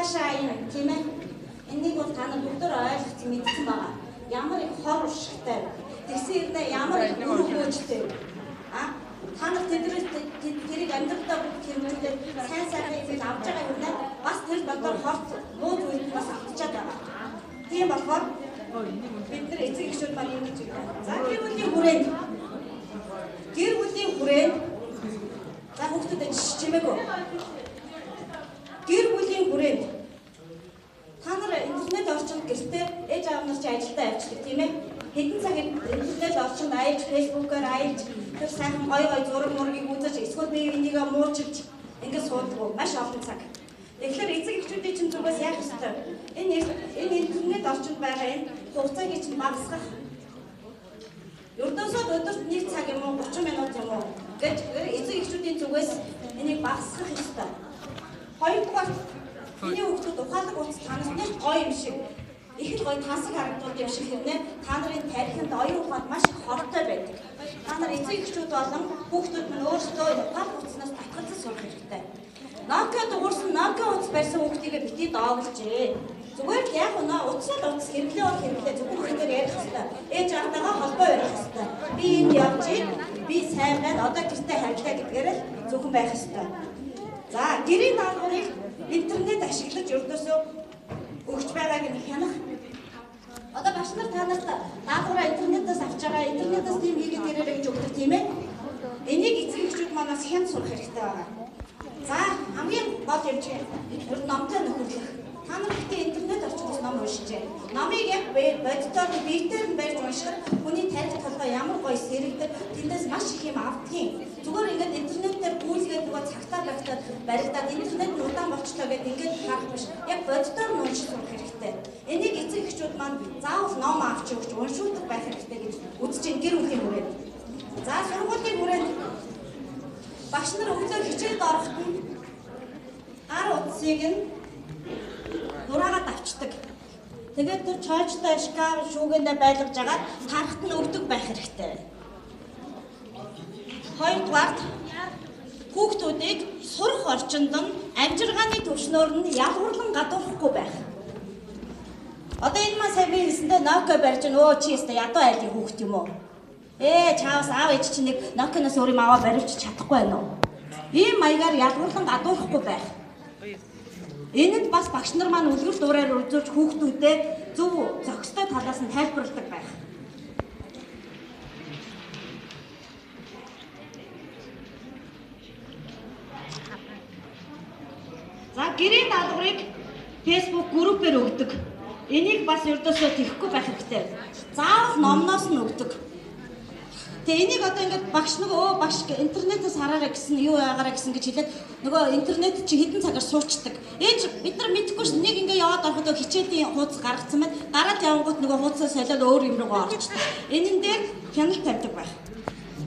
цаашаа юм тийм ээ. Энийг бол та нар бүгд ойлгож мэдсэн байгаа. Ямар их хор уршигтай. Тэгсэн хэрнээ ямар их үр хөөжтэй. Та нар тэрийг амьдралдаа бүгд хэрэгжүүлээд сайн сайхан зүйл авч байгаа хэрнээ бас тэр дотор хорт нууц үед бас автчихад байгаа. Тийм болохоор бид нар эцэг эхчүүд маань ингэж байна. За гэр бүлийн хүрээнд за хүүхдүүдэд чимээгөө. Гэр бүлийн хүрээнд та нар интернет орчинд гэртээ ээж аав нар чи ажилдаа явчихдаг тийм ээ. Хэдэн цаг интернет орчинд аяж фэйсбүүкээр аяж тэр сайхан гой зураг мургийг үзэж эсвэл би энийгээ муучилж ингээд суудаг маш олон цаг. Тэгэхээр эцэг эхчүүдийн чинь зүгээс яах ёстой? Энэ интернет орчинд байгаа энэ хугацааг чинь багасгах. Ердөөсөө өдөрт 1 цаг юм уу 30 минут юм уу гэж эцэг эхчүүдийн зүгээс энийг багасгах ёстой. Хоёрдугаар миний хүүхдүүд ухаалаг утас танаас нэг гоё юм шиг их л гоё тансаг харагдуулт юм шиг хэрнээ та нарын тарихынд оюун ухаанд маш их хортой байдаг. Та нар эцэг эхчүүд болон хүүхдүүд минь өөрсдөө ухаалаг утаснаас татгалзаж сурах хэрэгтэй. Nokia дуурсан Nokia утас барьсан хүүхдийгээ битгий доогложээ. Зүгээр л яг утасаа утас хэрэглээ зөвхөн хэлээр ярих хэрэгтэй. Ээж аавтайгаа холбоо барих хэрэгтэй. Би энд явж би сайн байна одоо гэртээ харилцаа гэдгээр л зөвхөн байх хэрэгтэй. За гэрийн даалгаврыг интернет ашиглаж өрдөөсөө өгч байгааг нь хянах. Одоо багш нар та нарт даалгавраа интернетээс авч байгаа, интернетээс тийм хийгээд ирээрэй гэж өгдөг тийм ээ. Энийг эцэг эхчүүд манаас хян сурах хэрэгтэй байна. За хамгийн гол юм чи номтой нөхөрлөх. Та нар ихтэй интернет орчноос ном уншижээ. Номыг яг бодитоор биетээр нь барьж уншихад хүний тарих толгой ямар гоё сэрэгдэг, тэндээс маш их юм авдгийн. Зүгээр ингээд интернетээр гүйлгээд нөгөө цагтаа багтаад баригдаад интернет нь удаан болчлоо гэдээ ингээд харах биш. Яг бодитоор нь уншиж сурах хэрэгтэй. Энийг эцэг эхчүүд маань заавал ном авч өгч уншуулдаг байх хэрэгтэй гэж үзэж ин гэр бүлийн хүрээнд. За сургуулийн хүрээнд багш нар өглөө хичээлд ороход нь гар утсыг нь нураагаад авчдаг. Тэгээд тэр чойчтой шкаф шүүгэндээ байлгаж агаад тарахт нь өгдөг байх хэрэгтэй. Хоёрдугаар хүүхдүүдийг сурах орчинд нь амжиргааны төвшнөр нь ялгуурлан гадуурхгүй байх. Одоо энэ маань сайн би хэлсэндээ Nokia барьж өө чи ястаа ядуу айлын хүүхд юм уу? Чаавс аав ээж чинь нэг Nokia-наас өөр юм аваа бариулж чадахгүй байна уу? Ийм маягаар ялгуурлан гадуурхгүй байх. Энэнд бас багш нар маань үлгэр дуурайар үзүүлж хүүхдүүдэд зөв зохистой талаас нь тайлбарладаг байх. За гэрийн даалгаврыг Facebook группээр өгдөг. Энийг бас ердөөсөө тэхгүй байх хэрэгтэй. Заавал номноос нь өгдөг. Тэгээ энийг одоо ингээд багш интернетээс хараарай гэсэн юу яагаарай гэсэн гэж хэлээд нөгөө интернет чи хэдэн цагаар суучдаг. Ээж бид нар мэдэхгүй ш нэг ингээд яваад ороход хичээлийн хуудас гаргацсан байна. Гараад явангууд нөгөө хуудасаа солиод өөр юм руугаа орчихдаг. Энэн дээр хяналт тавьдаг байх.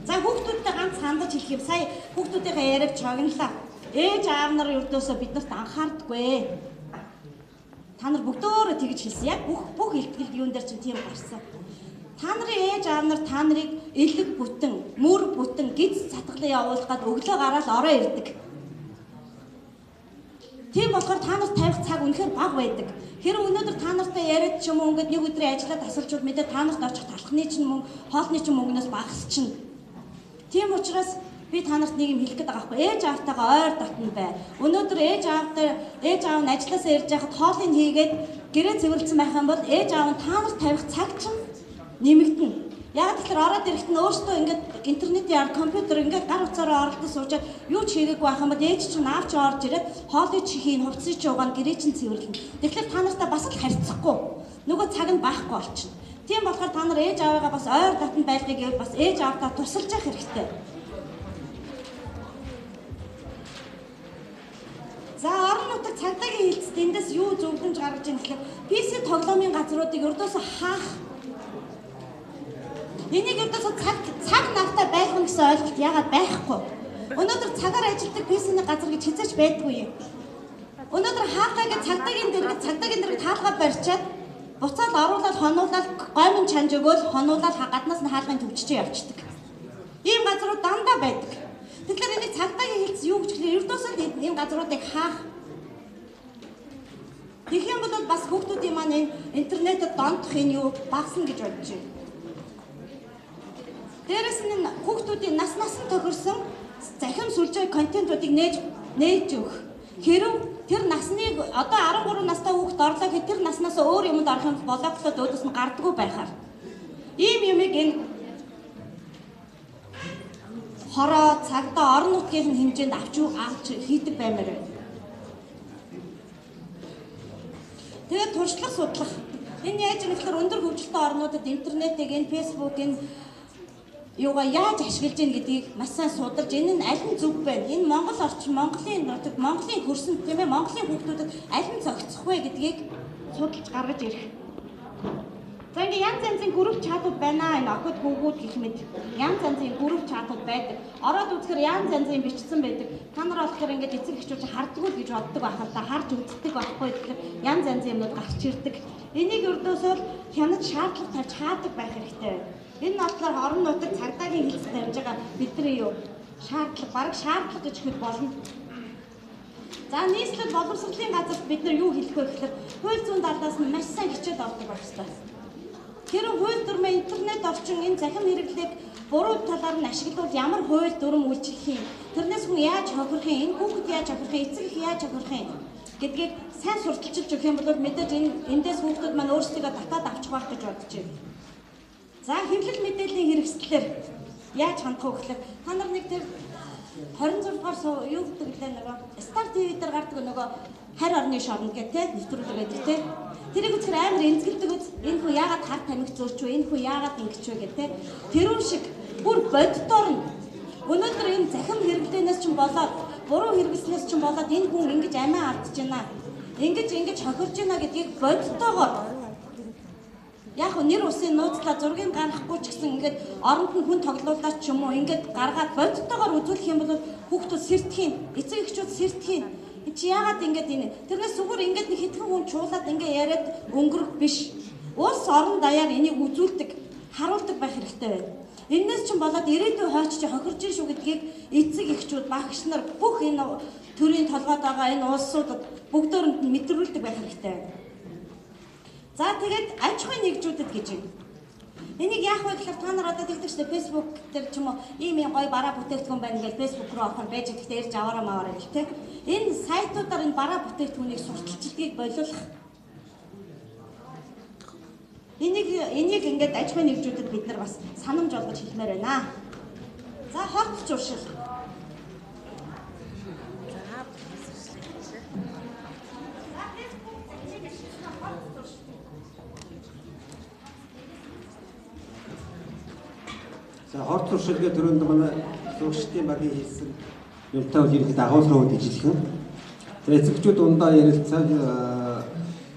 За хүүхдүүдтэй ганц хандаж хэлэх юм. Сая хүүхдүүдийнхээ яриаг чогнолоо. Ээж аав нар ердөөсөө биднэрт анхаардаггүй. Та нар бүгдөө тэгж хэлсэн. Яг бүх ихтгэл юун дээр чинь тийм гарсан. Та нарын ээж аав нар та нарыг элэг бүтэн, мөр бүтэн гиз цатгалан явуулах гээд өглөө гараад ороо ирдэг. Тийм болохоор та нарт тавих цаг үнэхээр бага байдаг. Хэрэв өнөөдөр та нартай яриад ч юм уу ингээд нэг өдрийн ажиллаа тасалжууд мэдээ та нарт очих талхны чинь мөнгө, хоолны чинь мөнгнөөс багасчихна. Тийм учраас би та нарт нэг юм хэлэх гээд байгаа байхгүй. Ээж аавтайгаа ойр дотно бай. Өнөөдөр ээж аав нь ажилласаа ирж байхад хоолыг хийгээд гэрээ цэвэрлсэн байх юм бол ээж аав нь та нарт тавих цаг чинь нэмэгдэнэ. Яг тэгэхээр ороод ирэхэд нь өөртөө ингээд интернетийн компьютер ингээд гар утсаараа оролдож суучаад юу ч хийгээгүй байх юм бол ээж чинь аав чи орж ирээд хоолыг чи хийн, хувцсыг чи угаана, гэрээ чинь цэвэрлэнэ. Тэгэхээр та нартай бас л харьцахгүй. Нөгөө цаг нь баахгүй болчихно. Тийм болохоор та нар ээж аавыгаа бас ойр дотно байлгыг гэвэл бас ээж аавтаа тусалж явах хэрэгтэй. За орон нутаг цагдаагийн хэлцэд эндээс юу зөвлөмж гаргаж ийн гэхээр PC тоглоомын газруудыг өрдөөсөө хаах. Энийг ердөөсөө цаг навтаа байлгах гэсэн ойлголт яагаад байхгүй. Өнөөдөр цагаар ажилладаг PC-ний газар гэж хязгаарч байдгүй юм. Өнөөдөр хаахаа гэж цагдаагийн дэргэд хаалгаа барьчаад буцаад оруулаад хонуулаад гомн чанж өгөөл хонуулаад гаднаас нь хаалгын төвчтэй явчихдаг. Ийм газрууд дандаа байдаг. Тэгэхээр энийг цагдаагийн хэлц юу гэж хэлээ ердөөсөө энэ газруудыг хаах. Тэгэх юм бол бас хүүхдүүдийн маань интернетэд донтох энэ юу багасна гэж бодож байна. Дээрээс нь хүүхдүүдийн нас нь тохирсон захим сүлжээ контентуудыг нээж өгөх. Хэрв тэр насныг одоо 13 настай хүүхд орлоо гэхэд тэр наснаас өөр юмд орох юм болооглоод өөдөөс нь гардаггүй байхаар. Ийм юмыг энэ хороо цагдаа орон нутгийн хэмжээнд авч хийдэг баймаар байна. Тэгээд туршлах судлах. Энэ яаж юм гэхээр өндөр хөгжилтэй орнуудад интернетийг, энэ фэйсбүүк, энэ юугаа яаж ашиглаж ийн гэдгийг маш сайн судалж, энэ нь аль нь зөв байна? Энэ Монгол орчин, Монголын нутаг, Монголын хөрсөнд тийм ээ, Монголын хүүхдүүдэд аль нь зохицох вэ гэдгийг судалж гаргаж ирэх. За ингээ янз янзын групп чатууд байна. Энэ охид хүүгүүд гэх мэт янз янзын групп чатууд байдаг. Ороод үзэхээр янз янзын бичсэн байдаг. Та нар болохоор ингээ эцэг эхчүүд хардггүй гэж боддог байхад та харж үздэг байхгүй тэгэхээр янз янзын юмнууд гарч ирдэг. Энийг өрдөөсөө хянаж шаардлага тавьж хаадаг байх хэрэгтэй байна. Энэ бодлоор орон нутаг цагдаагийн хэлцэл тавьж байгаа бидний юу шаардлага гэж хэлэх болно. За нийслэл боловсролын газарт бид нар юу хэлэх вэ гэхээр хууль зүйн талаас нь маш сайн хичээл авдаг байх ёстой. Тэр хууль дүрмээ интернет орчин энэ захим хэрэглээг буруу талаар нь ашиглавал ямар хууль дүрм үйлчлэх юм? Тэрнээс хүн яаж хохирох юм? Энэ хүүхэд яаж хохирох юм? Эцэг их яаж хохирох юм? Гэдгийг сайн сурталчилж өгөх юм бол мэдээж эндээс хүүхдүүд маань өөрсдөө татаад авчих байх гэж бодож байна. За хэвлэл мэдээллийн хэрэгслэлээр яаж хандах вэ гэхээр та нар нэг тэр 26 дугаар юу гэдэг лээ нөгөө Star TV дээр гардаг нөгөө харь орны шорон гэх тээ нэвтрүүлэг байдаг тээ. Тэрийг үзэхээр амар энцгэлдэг үз. Энэ хүн яагаад хар тамхи зөөрч вэ? Энэ хүн яагаад ингэж вэ гэх тээ. Тэрүүн шиг бүр боддоор нь өнөөдөр энэ захим хэрэглэнээс ч болоод буруу хэрэглэнээс ч болоод энэ хүн ингэж амиа алдж байна. Ингэж хохирж байна гэдгийг боддоогоор яг нэр усын нууцлаа зургийг гаргахгүй ч гэсэн ингээд оронд нь хүн тоглуулаад ч юм уу ингээд гаргаад бодтойгоор үзүүлэх юм бол хүүхдүүд сэрдхийн, эцэг эхчүүд сэрдхийн. Чи яагаад ингээд энэ тэрнээс зүгээр ингээд нэг хэдхэн хүн чуулаад ингээд яриад өнгөрөх биш. Улс орон даяар энийг үзүүлдэг, харуулдаг байх хэрэгтэй байна. Эннээс ч болоод ирээдүйн хойч чи хохирж шүү гэдгийг эцэг эхчүүд, багш нар бүх энэ төрийн толгойд байгаа энэ улсуудад бүгдөөрэнд нь мэдрүүлдэг байх хэрэгтэй байна. За тэгээд аж ахуйн нэгжүүдэд гэж юм. Энийг яах вэ гэхээр та нар одоо тэгдэг шүү дээ Facebook дээр ч юм уу ийм гоё бараа бүтээгдэхүүн байна гэж Facebook руу орохоор байж гэхдээ ярьж аваараа маваараа гэх тээ. Энэ сайтуудаар энэ бараа бүтээгдэхүүнийг сурталчилтыг болиулах. Энийг ингээд аж ахуйн нэгжүүдэд бид нар бас санамж олгож хэлмээр байна. За хот зуршил. Хорт туршилгээ төрөнд манай зуршилтын багийн хийсэн юмтай бол ерөнхийдөө агуулгын үед ижилхэн. Тэгээд эцэгчүүд ундаа ярилцаад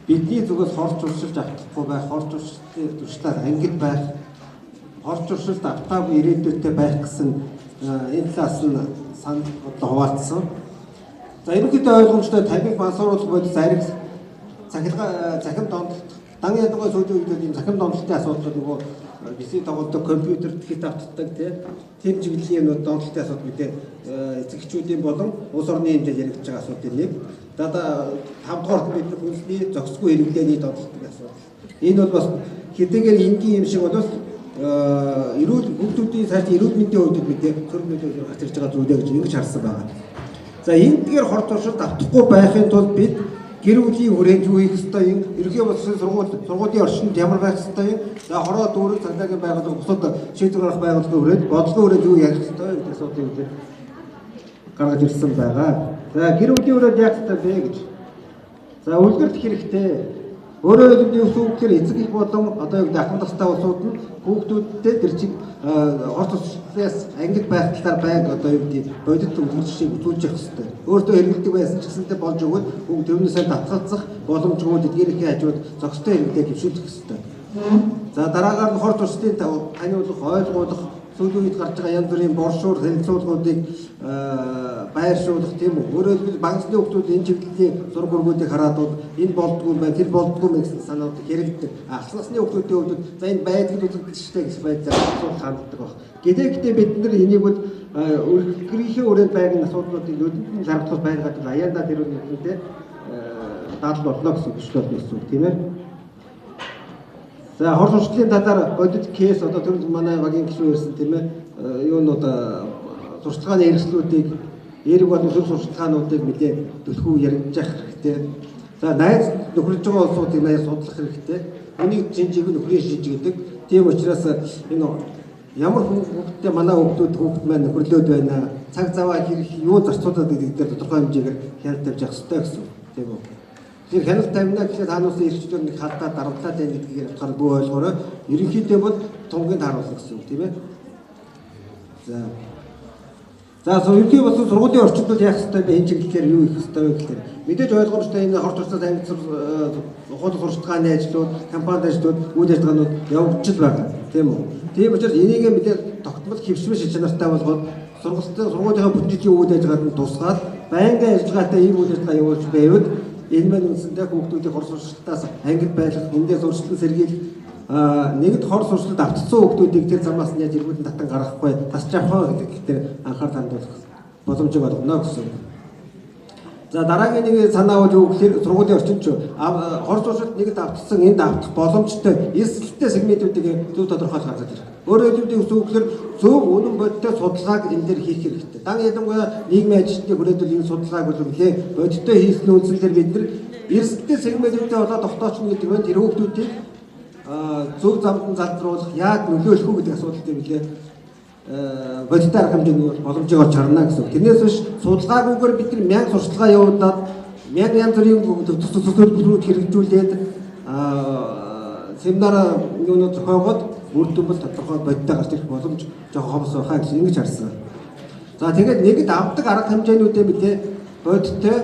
бидний зүгээс хорт туршилж автахгүй байх, хорт туршлаар ангид байх, хорт туршилт автаагүй ирээдүйтэй байх гэсэн энэ талаас нь санал бодлого хуваалцсан. За ерөнхийдөө ойлгомжтой тамхиг мансууруулах бодис зарим захим донтолт дан ядгаа сүүлийн үед ийм захим донтолтын асуудал нөгөө бисний тоглодог компьютер хит автдаг тийм чиглэлийн юмнууд донтолтын асуудал мэдээ эцэгчүүдийн болон улс орны хэмжээнд яригдж байгаа асуудлын нэг. За 5 дугаарт бид хүнсний зохисгүй хэрэглээний донтолтын асуудал. Энэ бол бас хэдийгээр энгийн юм шиг бол эрүүл хүүхдүүдийн сайжрах эрүүл мэндийн хувьд мэдээ цөрөг нөлөөлөөр гарч ирж байгаа зүйлээ гэж ингэж харсан байна. За энэ дээр хорт туршилт автахгүй байхын тулд бид гэр бүлийн хүрээнд юу хийх ёстой юм? Ерөнхий боловсролын сургуулийн орчинд ямар байх ёстой юм? За хороо дүүрэг цагдаагийн байгууллага бусад шийдвэр гаргах байгууллагын хүрээнд бодлогын хүрээнд юу ярих ёстой гэдэг асуудлыг үлдээж гаргаж ирсэн байгаа. За гэр бүлийн хүрээнд яах ёстой бэ гэж. За үлгэрт хэрэгтэй. Өөрөөр хэлбэл юу гэхээр эцэг их болон одоо яг ахмад тастай улсууд нь хүүхдүүдтэй тэр чиг хорт туршлаас ангид байх талаар байнга одоо юу гэдэг бодит үйлчлэлийг үзүүлж явах хэрэгтэй. Өөртөө хэрэгэлдэг байсан ч гэсэнтэй болж өгвөл бүгд тэрнээсээ татгалзах боломжгүй эдгээрийн хажууд зохистой хэрэглээг хөвшүүлэх хэрэгтэй. За дараагаар нь хорт туршлын таниулах, ойлгуулах, сүүлийн үед гарч байгаа янз бүрийн боршуур хэлэлцүүлгүүдийг байршуулах тийм үү. Өөрөөр хэлбэл банкны хүмүүс энэ чиглэлийн зураг хөргүүдийг хараад бол энэ болдгоо юм байна, тэр болдгоо юм гэсэн санаад хэрэгдэг. Алс насны хүмүүсийн хувьд за энэ байдаг үзэгдэлтэй гэж байдлаар асуудал ханддаг баг. Гэхдээ бид нар энийг бол өргөрийнхээ өрөөнд байгаа асуудлуудыг нүдэнд нь харагдах байгаад аяандаа тэр үнэндээ дадлал болно гэсэн хөшлөл байсан үг тийм ээ. За хор сурчлалын талаар бодит кейс одоо тэр манай багийн гишүүн ярьсан тийм ээ. Юунууд сурчлагын хэрэгслүүдийг эерэг болон төр сурчлагынуудыг мэдээ төлхөө яригдчих хэрэгтэй. За найз нөхөрлөж байгаа улсуудыг найз судлах хэрэгтэй. Үнийг жинжиг нөхрийн шижиг гэдэг. Тийм учраас энэ ямар хүүхдтэй манай хүүхд маань нөхөрлөөд байна. Цаг заваа хэрэг юу зарцуулаад гэдэг дээр тодорхой хэмжээгээр хяналт тавьж явах хэрэгтэй гэсэн үг. Тийм үү? Тэр хяналт тавина гэхэл хаанаас ирчдэр нэг халдаад дарамтлаад байна гэдгийг бодохоор бүү ойлгоорой. Ерөнхийдөө бол тунгийн тааруулах гэсэн үг тийм ээ. За ерөнхий болсон сургуулийн орчинд бол яах ёстой бэ? Энэ чиглэлээр юу хийх ёстой вэ гэхээр мэдээж ойлгомжтой энэ хорт орчноос ангид ухаалаг сурчлагын ажлууд, компанид ажлууд, үйл ажиллагаанууд явагдаж байгаа. Тийм үү? Тийм учраас энийг мэдээж тогтмол хэвшмэл шил чанартай болгоод сургуулийнхаа бүтээлийн үйл ажиллагаанд тусгаад байнгын ажиллагаатай ийм үйл ажиллагаа явуулж байвал энэ маань үндсэндээ хүүхдүүдийн хор сурчлалтаас ангид байлгах, эндээс сурчлал сэргийлэх нэгд хор сурчлалд автцсан хүүхдүүдийг тэр замаас нь яаж эргүүлэн татан гаргахгүй тасч авах гэдэг дээр анхаарал хандуулах боломжийг олгоно гэсэн. За дараагийн нэг санаа бол юу гэхээр сургуулийн орчинд хор сурчлалт нэгд автцсан энд автах боломжтой эсэлттэй сегментүүдийг зөв тодорхойлох гаргаж ирэх. Өөрөөр хэлбэл юу гэхээр зөв үнэн бодиттой судалгааг энэ дээр хийх хэрэгтэй. Дан ялангуяа нийгмийн ажилтны хүрээдэл энэ судалгааг бол үнэхээр бодиттой хийсний үндсээр бид нар эсэлттэй сегментүүдтэй болоод тогтоочихно гэдэг нь тэр хүүхдүүдийг зөв замд залруулах яг нөлөөлөх үү гэдэг асуудал дээр үлээ бодиттой арга хэмжээний боломжийг олж харна гэсэн. Тэрнээс биш судалгаагүйгээр бид нар мянга сурчлагаа явуулаад янз бүрийн төсөлбөрүүд хэрэгжүүлээд семинар юунууд зохиогоод үрдэн бол тодорхой бодиттой гарч ирэх боломж жоохон хомс байхаа гэж ингэж харсан. За тэгээд нэгд авдаг арга хэмжээнүүдээ мэдээ бодиттой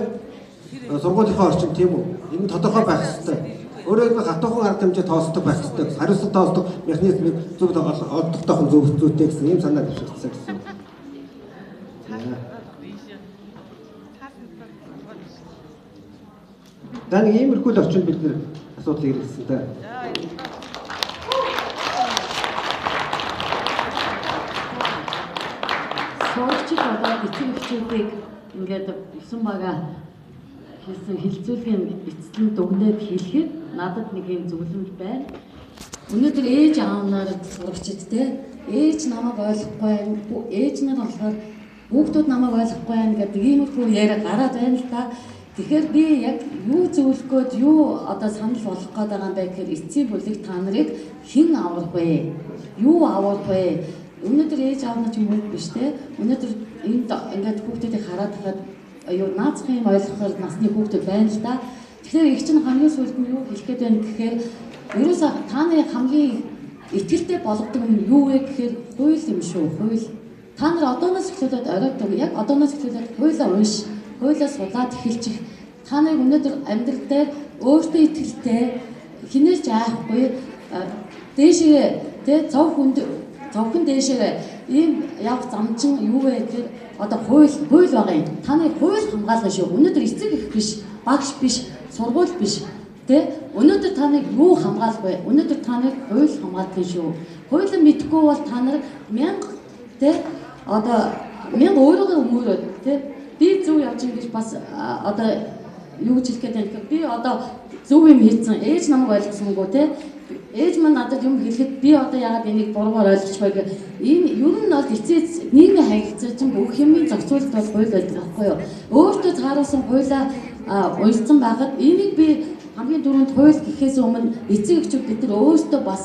сургуулийнхаа орчин тийм үү? Энэ тодорхой байх хэрэгтэй. Өөрөөр хэлбэл хатуухан арга хэмжээ тоосдог байх хэрэгтэй. Хариуцлага тоосдог механизмыг зөв олдохдойхон зөв зүйтэй гэсэн ийм санаа тавьчихсан гэсэн. За нэг иймэрхүү л орчинд бид нэр асуудал хэрэгжсэн та. Сурагчид одоо эцэг эхчүүдийг ингээд 9 бага хийсэн хилцүүлгийн эцэслэн дүгнээд хэлэхэд надад нэг юм зөвлөмж байна. Өнөөдөр ээж аав нар сурагчид те ээж намайг ойлгохгүй байна. Ээж нар болохоор хүүхдүүд намайг ойлгохгүй байна гэдэг иймэрхүү яриа гараад байна л да. Тэгэхээр би яг юу зөвлөх гээд юу одоо санал болгох гээд байгаа юм бэ гэхээр эцсийн бүлэг та нарыг хэн аврах вэ? Юу аврах вэ? Өнөөдөр ээж аав нар ч юм уу биш те. Өнөөдөр энд ингээд хүүхдүүдийг хараад байхад юу наацхан юм ойлгохоор насны хүүхдүүд байна л да. Тэгэхээр их чинь хамгийн сүүлд нь юу хэлэх гээд байна гэхээр ерөөсөө та нарын хамгийн итгэлтэй болгодог юм юу вэ гэхээр хууль юм шүү. Хууль. Та нар одооноос эхлээд оройдог. Яг одооноос эхлээд хуулиа унш. Хуулиа судлаад эхэлчих. Та нар өнөөдөр амьдрал дээр өөртөө итгэлтэй хинээс айхгүй дээшээ тэ цовхон дээшээ ийм явах зам чинь юу вэ гэхээр одоо хууль байгаа юм. Та нарыг хууль хамгаална шүү. Өнөөдөр эцэг их биш, багш биш, сургууль биш. Тэ өнөөдөр та нарыг юу хамгаалах вэ? Өнөөдөр та нарыг хууль хамгаалдаг шүү. Хуулийг мэдгүй бол та нар мянга тэ одоо мянга өөрөөгөө өмөрөөд тэ би зөв явж байгаа гэж бас одоо юу гэж хэлэх гээд байна гэхээр би одоо зөв юм хийсэн. Ээж намайг ойлгосонгүй тэ ээж маань надад юм хэлэхэд би одоо яагаад энийг буруугаар ойлгож байгааг энэ ер нь бол эцээц нийгмийн харилцаа чинь бүх юмын зохицуулалт бол хууль байдаг аахгүй юу? Өөртөө цааруулсан хуулиа уншсан байхад энийг би хамгийн түрүүнд хууль гэхээс өмнө эцэг эхчүүд бид нар өөртөө бас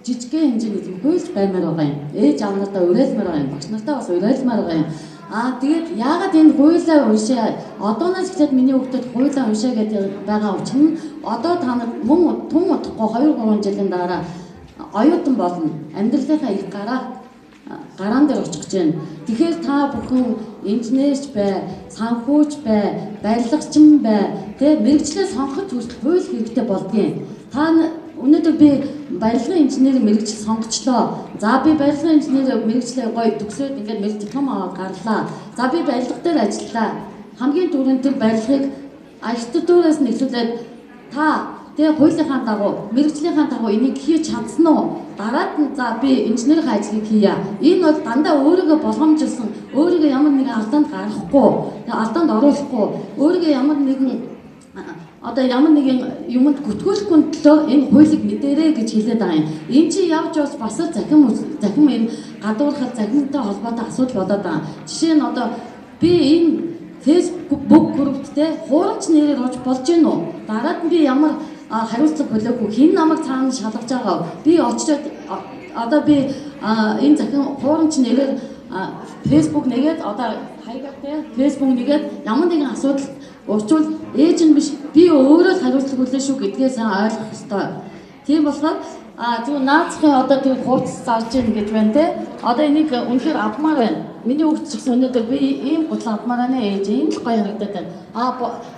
жижигхэн хэмжээний зөвхөөлж баймаар байгаа юм. Ээж аав нартаа уриалмаар байгаа юм. Багш нартаа бас уриалмаар байгаа юм. Тэгээд яагаад энэ хуулиа уншаа одооноос эхлээд миний хүүхдэд хуулиа уншаа гэдэг байгаа учраас одоо та нар мөн тун удахгүй 2-3 жилийн дараа оюутан болно. Амьдралынхаа их гараан дээр очих гэж байна. Тэгэхээр та бүхэн инженерч бай, санхүүч бай, барилгачин бай, тэ мэрэгчлээ сонгоход хүртэл хууль хэрэгтэй болдгийн. Та өнөөдөр би барилгын инженерийн мэрэгжил сонгочлоо. За би барилгын инженерийн мэрэгчлээ гоё төгсөөд ингээд мэрэг диплом аваад гарлаа. За би барилга дээр ажиллаа. Хамгийн түрүүнд тэр барилгыг архитектураас нь эхлүүлээд та тэгээ хуулийнхаа дагуу мэрэгжлийнхаа дагуу энийг хийж чадсан уу? Дараад нь за би инженерийн ажлыг хийя. Энэ бол дандаа өөрийгөө болгоомжилсан, өөрийгөө ямар нэгэн алдаанд гаргахгүй, алдаанд оруулахгүй, өөрийгөө ямар нэгэн одоо ямар нэгэн юмд гүтгүүлэхгүй төлөө энэ хуулийг мэдэрэй гэж хэлээд байгаа юм. Энэ чи явж бас л захим энэ гадуурхал захимтай холбоотой асуудал болоод байгаа. Жишээ нь одоо би энэ Facebook групптэй хуурамч нэрээр орж болж гин үү? Дараад нь би ямар хариуцлага болоогүй хэн намайг цаана шалгаж байгаа. Би очоод одоо би энэ захин хуурамч нэрээр Facebook нэгээд одоо хайгаатай Facebook нэгээд ямар нэгэн асуудал учвал ээж нь биш би өөрөө л хариуцлага хүлээн шүү гэдгээ сайн ойлгох ёстой. Тийм болохоор зөв наацхан одоо тэр хурц зарж ийн гэж байна те. Одоо энийг үнэхээр авмаар байна. Миний хүүхд ч гэсэн өнөөдөр би ийм гутал авмаар байна ээж ийм л гоё харагдаад байна.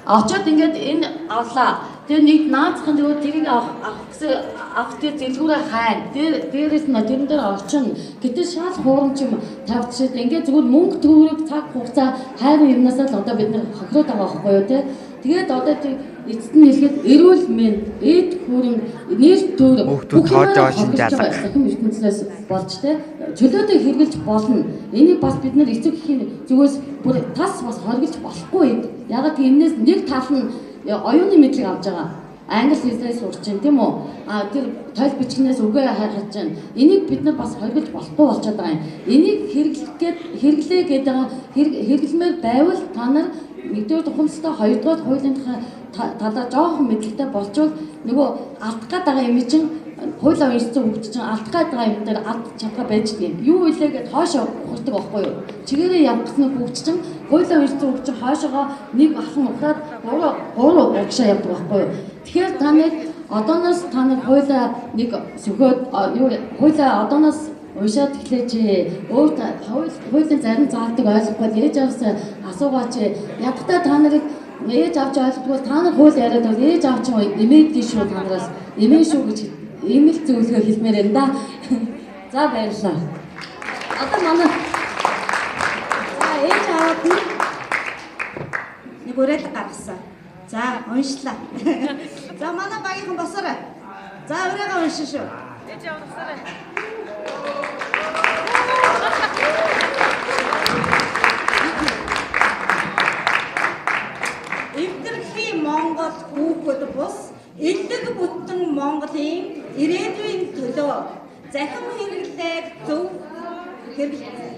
Очоод ингээд энэ авлаа. Тэр нэг наацхан нөгөө тэрийг авах тэр зэлгүүрээ хайн. Дээрээс нь тэрэн дээр орчин. Гэтэл шал хуурамч юм тавьчихад ингээд зүгээр мөнгө төгрөг цаг хугацаа хайрын юмнаас л одоо бид нар хохироод байгаа байхгүй юу те. Тэгээд одоо тэр эцэст нь хэлэхэд эрүүл мэнд, эд хүрэн, нэр төр хүүхдүүд тоож байгаа шин жаалга. Захим ертөнцөөс болж те чөлөөтэй хэрэгжилж болно. Энийг бас бид нар эцэг эхийн зүгээс бүр тас бас хоригдж болохгүй. Ягаад гэвэл энэс нэг тал нь оюуны мэдлэг авч байгаа. Англи хэлээр сурч байна тийм үү? Тэр тойл бичгнээс үгээ харж байна. Энийг бид нар бас хоригдж болохгүй болчиход байгаа юм. Энийг хэрэглээ гэдэг хэрэглэмээр байвал та нар нэгдүгээр тухамстай хоёрдугаар хуулийн талаар жоохон мэдлэгтэй болчвол нөгөө алдах гээд байгаа юм чинь хууль авын эрсдэл хөгжиж чинь алдах гээд байгаа юм дээр алд чадгаа байж тийм. Юу илээ гэд хоошоо ухардаг байхгүй юу? Чигээрээ явахсныг хөгжиж чинь хууль авын эрсдэл хөгжиж хоошоогоо нэг алхан ухраад гурав угшаа явдаг байхгүй юу? Тэгэхээр та нэг одооноос та нар хуулиа нэг сөхөөд хуулиа одооноос уншаад эхлэеч. Өөрт хуулийн зарим заалтыг ойлгохгүй ээж аваас асуугаач. Ядтаа та нарыг ээж авч ойлгодгүй та нар хууль яриад бол ээж авч нэмээдгийн шүү та нараас нэмээ шүү гэж ийм л зөвлөгөө хэлмээр энэ да. За баярлалаа. Одоо манай ээж аваад нэг уриалга гаргасан. За уншлаа. За манай багийнхан босоорой. За урайгаа уншин шүү. Ээж аваад босоорой. Эвдэрхийн Монгол хүүхэд бус элдэг бүтэн Монголын ирээдүйн төлөө захим хэрэглээг зөв хэрэглээ.